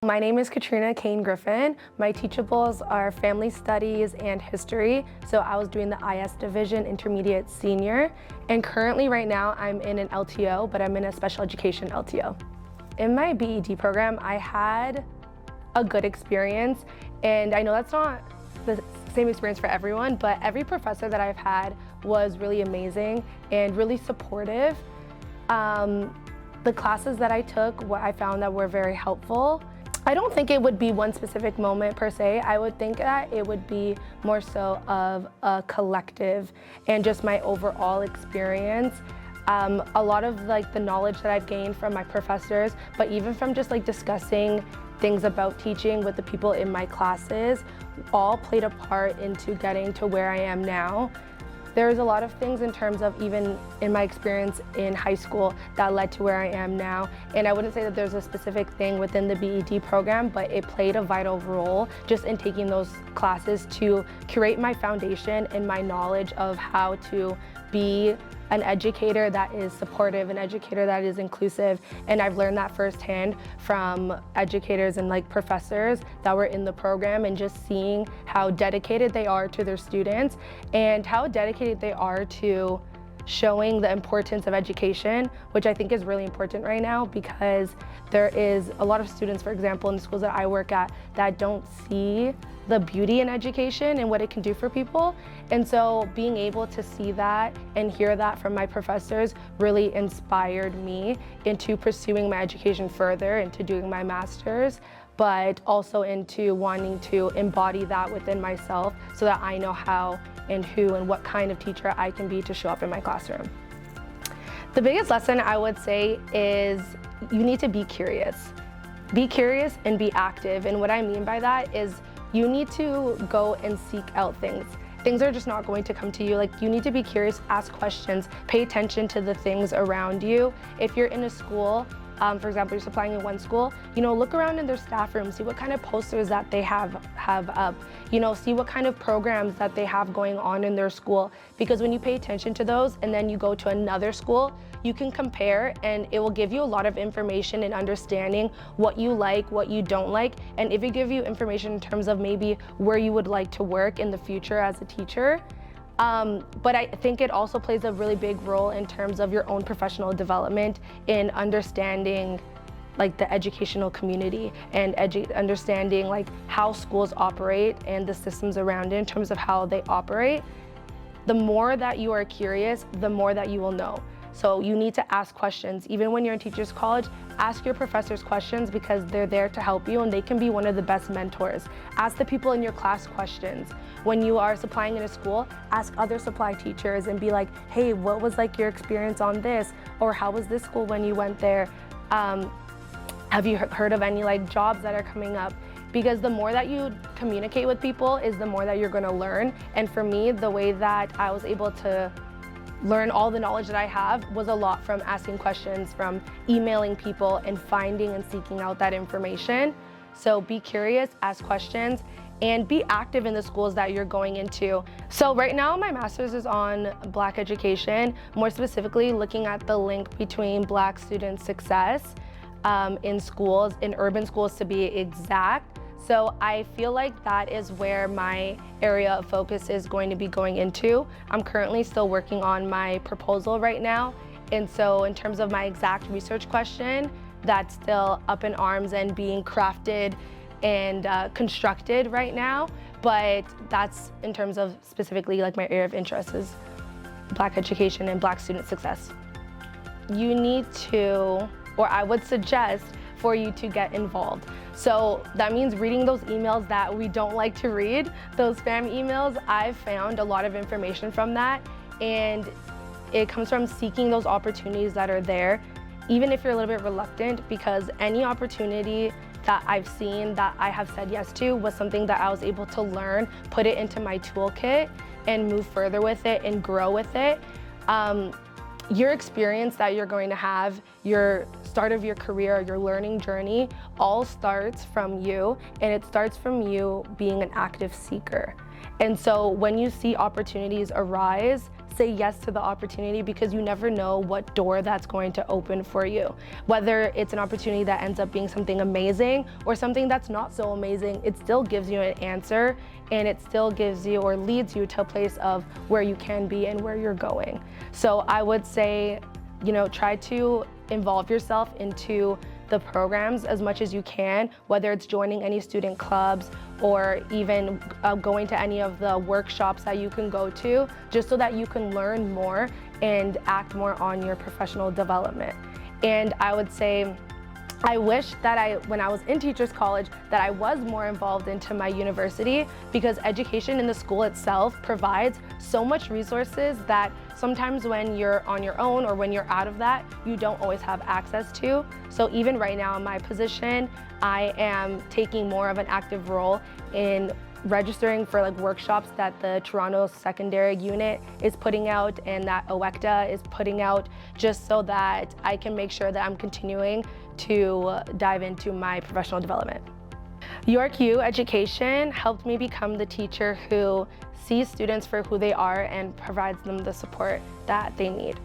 My name is Katrina Cain-Griffin. My teachables are family studies and history. So I was doing the IS division, intermediate senior. And currently right now I'm in an LTO, but I'm in a special education LTO. In my BED program, I had a good experience. And I know that's not the same experience for everyone, but every professor that I've had was really amazing and really supportive. The classes that I took, what I found that were very helpful. I don't think it would be one specific moment per se. I would think that it would be more so of a collective and just my overall experience. A lot of the knowledge that I've gained from my professors, but even from just discussing things about teaching with the people in my classes, all played a part into getting to where I am now. There's a lot of things in terms of even in my experience in high school that led to where I am now. And I wouldn't say that there's a specific thing within the BED program, but it played a vital role just in taking those classes to curate my foundation and my knowledge of how to be an educator that is supportive, an educator that is inclusive. And I've learned that firsthand from educators and professors that were in the program, and just seeing how dedicated they are to their students and how dedicated they are to showing the importance of education, which I think is really important right now, because there is a lot of students, for example, in the schools that I work at, that don't see the beauty in education and what it can do for people. And so being able to see that and hear that from my professors really inspired me into pursuing my education further, into doing my master's, but also into wanting to embody that within myself so that I know how and who and what kind of teacher I can be to show up in my classroom. The biggest lesson I would say is you need to be curious. Be curious and be active. And what I mean by that is you need to go and seek out things. Things are just not going to come to you. You need to be curious, ask questions, pay attention to the things around you. If you're in a school, for example, you're supplying in one school, look around in their staff room, see what kind of posters that they have up, see what kind of programs that they have going on in their school. Because when you pay attention to those and then you go to another school, you can compare, and it will give you a lot of information and understanding what you like, what you don't like, and if it gives you information in terms of maybe where you would like to work in the future as a teacher. But I think it also plays a really big role in terms of your own professional development in understanding the educational community and understanding how schools operate and the systems around it in terms of how they operate. The more that you are curious, the more that you will know. So you need to ask questions. Even when you're in teachers college, ask your professors questions, because they're there to help you and they can be one of the best mentors. Ask the people in your class questions. When you are supplying in a school, ask other supply teachers and be like, hey, what was your experience on this? Or how was this school when you went there? Have you heard of any jobs that are coming up? Because the more that you communicate with people is the more that you're gonna learn. And for me, the way that I was able to learn all the knowledge that I have was a lot from asking questions, from emailing people and finding and seeking out that information. So be curious, ask questions, and be active in the schools that you're going into. So right now my master's is on Black education, more specifically looking at the link between Black student success in schools, in urban schools to be exact. So I feel like that is where my area of focus is going to be going into. I'm currently still working on my proposal right now. And so in terms of my exact research question, that's still up in arms and being crafted and constructed right now. But that's in terms of specifically my area of interest is Black education and Black student success. You need to, or I would suggest for you to get involved. So that means reading those emails that we don't like to read, those spam emails. I've found a lot of information from that, and it comes from seeking those opportunities that are there, even if you're a little bit reluctant, because any opportunity that I've seen that I have said yes to was something that I was able to learn, put it into my toolkit, and move further with it and grow with it. Your experience that you're going to have, your start of your career, your learning journey, all starts from you, and it starts from you being an active seeker. And so when you see opportunities arise say yes to the opportunity, because you never know what door that's going to open for you. Whether it's an opportunity that ends up being something amazing or something that's not so amazing, it still gives you an answer, and it still gives you or leads you to a place of where you can be and where you're going. So I would say, try to involve yourself into the programs as much as you can, whether it's joining any student clubs or even going to any of the workshops that you can go to, just so that you can learn more and act more on your professional development. And I would say, I wish that when I was in Teachers College, that I was more involved into my university, because education in the school itself provides so much resources that sometimes when you're on your own or when you're out of that, you don't always have access to. So even right now in my position, I am taking more of an active role in registering for workshops that the Toronto Secondary Unit is putting out and that OECTA is putting out, just so that I can make sure that I'm continuing to dive into my professional development. York U education helped me become the teacher who sees students for who they are and provides them the support that they need.